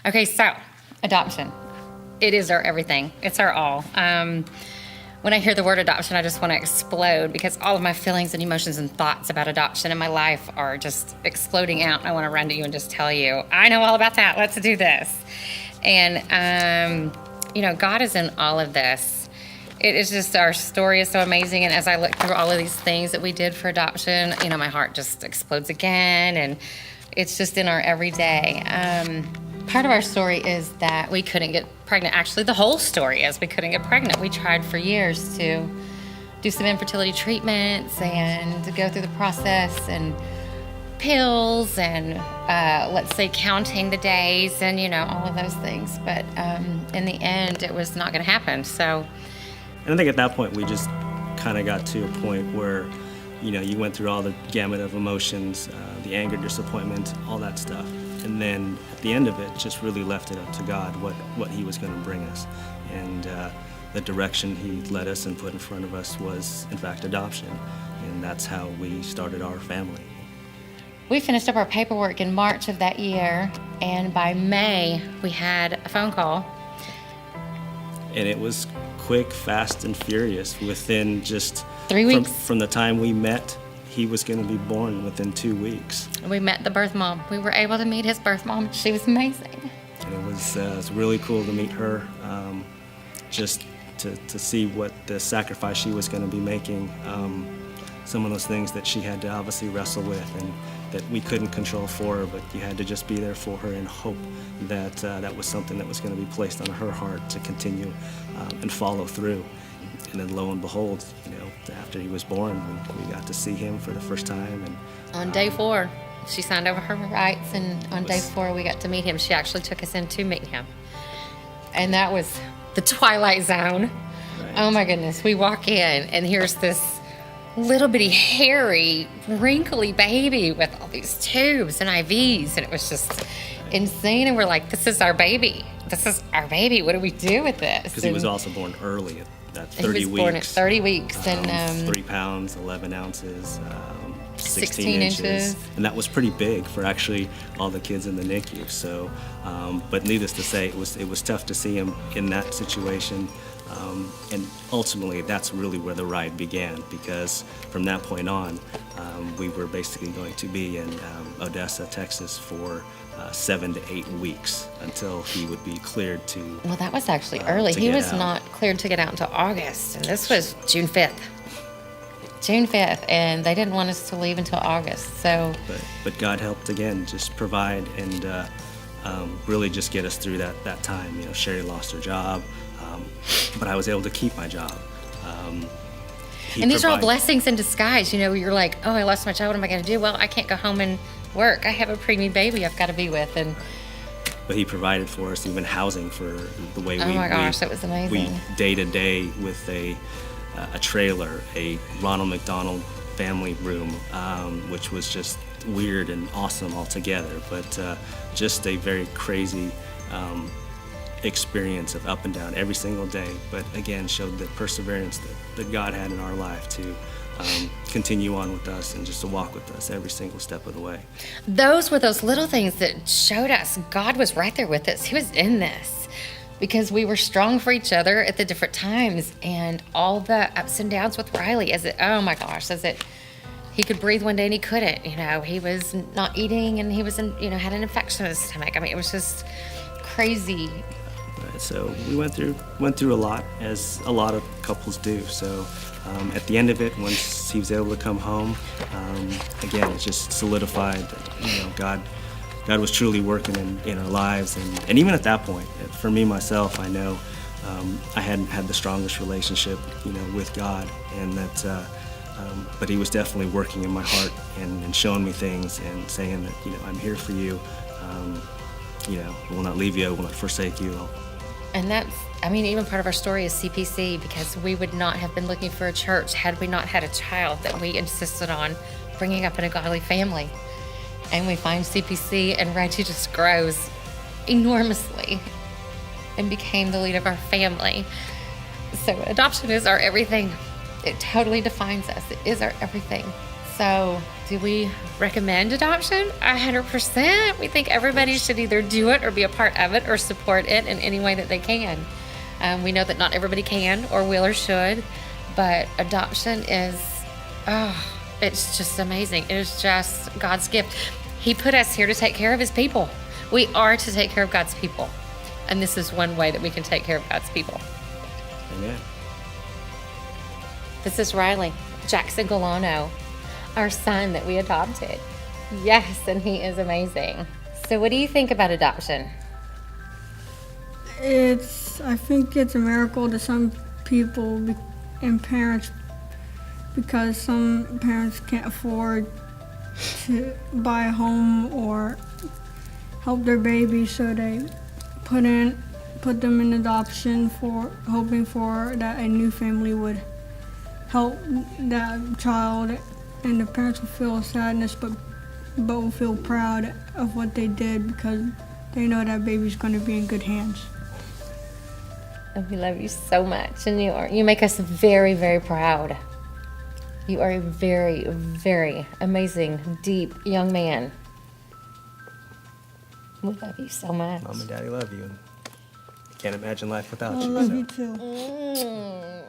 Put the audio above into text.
Okay, so adoption. It is our everything. It's our all. When I hear the word adoption, I just want to explode because all of my feelings and emotions and thoughts about adoption in my life are just exploding out. I want to run to you and just tell you, I know all about that. Let's do this. And, God is in all of this. It is just, our story is so amazing. And as I look through all of these things that we did for adoption, my heart just explodes again. And it's just in our everyday. Part of our story is that we couldn't get pregnant. Actually, the whole story is we couldn't get pregnant. We tried for years to do some infertility treatments and to go through the process and pills and, let's say, counting the days and, all of those things. But in the end, it was not going to happen. So, and I think at that point, we just kind of got to a point where, you went through all the gamut of emotions, the anger, disappointment, all that stuff. And then at the end of it, just really left it up to God what He was going to bring us. And the direction He led us and put in front of us was, in fact, adoption. And that's how we started our family. We finished up our paperwork in March of that year, and by May, we had a phone call. And it was quick, fast, and furious. Within just 3 weeks. From the time we met, he was going to be born within 2 weeks. We met the birth mom. We were able to meet his birth mom. She was amazing. And it was really cool to meet her, just to see what the sacrifice she was going to be making, some of those things that she had to obviously wrestle with and that we couldn't control for her, but you had to just be there for her and hope that that was something that was going to be placed on her heart to continue and follow through. And then lo and behold, after he was born, we got to see him for the first time. And on day 4, she signed over her rights, and on day 4, we got to meet him. She actually took us in to meet him. And that was the twilight zone. Right. Oh my goodness. We walk in, and here's this little bitty hairy, wrinkly baby with all these tubes and IVs, and it was just insane. And we're like, this is our baby. This is our baby. What do we do with this? Because he was also born early at 30 weeks. He was born at 30 weeks. And 3 pounds, 11 ounces, 16 inches. And that was pretty big for actually all the kids in the NICU. So, but needless to say, it was tough to see him in that situation. And ultimately, that's really where the ride began, because from that point on, we were basically going to be in Odessa, Texas for 7 to 8 weeks until he would be cleared to. Well, that was actually early. He was not cleared to get out until August, and this was June 5th. June 5th, and they didn't want us to leave until August. So, but God helped again, just provide and really just get us through that time. Sherry lost her job, but I was able to keep my job. And these are all blessings in disguise. You're like, oh, I lost my job. What am I going to do? Well, I can't go home and work. I have a preemie baby I've got to be with. But He provided for us even housing for the way oh my gosh, that was amazing. We day to day with a trailer, a Ronald McDonald family room, which was just weird and awesome altogether, but just a very crazy experience of up and down every single day, but again showed the perseverance that God had in our life to continue on with us and just to walk with us every single step of the way. Those were those little things that showed us God was right there with us. He was in this because we were strong for each other at the different times, and all the ups and downs with Riley he could breathe one day and he couldn't. He was not eating, and he was had an infection in his stomach. I mean, it was just crazy. Right, so we went through a lot, as a lot of couples do. So at the end of it, once he was able to come home, again, it just solidified that God was truly working in our lives, and even at that point, for me myself, I know I hadn't had the strongest relationship with God, and that. But He was definitely working in my heart and showing me things and saying that, I'm here for you. Will not leave you, will not forsake you. And even part of our story is CPC, because we would not have been looking for a church had we not had a child that we insisted on bringing up in a godly family. And we find CPC, and Reggie just grows enormously and became the lead of our family. So adoption is our everything. It totally defines us. It is our everything. So Do we recommend adoption? 100%. We think everybody should either do it or be a part of it or support it in any way that they can. We know that not everybody can or will or should, but adoption is, it's just amazing. It is just God's gift. He put us here to take care of his people. We are to take care of God's people. And this is one way that we can take care of God's people. Amen. This is Riley, Jackson Galano, our son that we adopted. Yes, and he is amazing. So what do you think about adoption? I think it's a miracle to some people and parents, because some parents can't afford to buy a home or help their baby, so they put them in adoption hoping for that a new family would help that child, and the parents will feel sadness but will feel proud of what they did because they know that baby's going to be in good hands. And we love you so much, and you make us very, very proud. You are a very, very amazing, deep young man. We love you so much. Mom and Daddy love you. Can't imagine life without I you. love so. you too. Mm.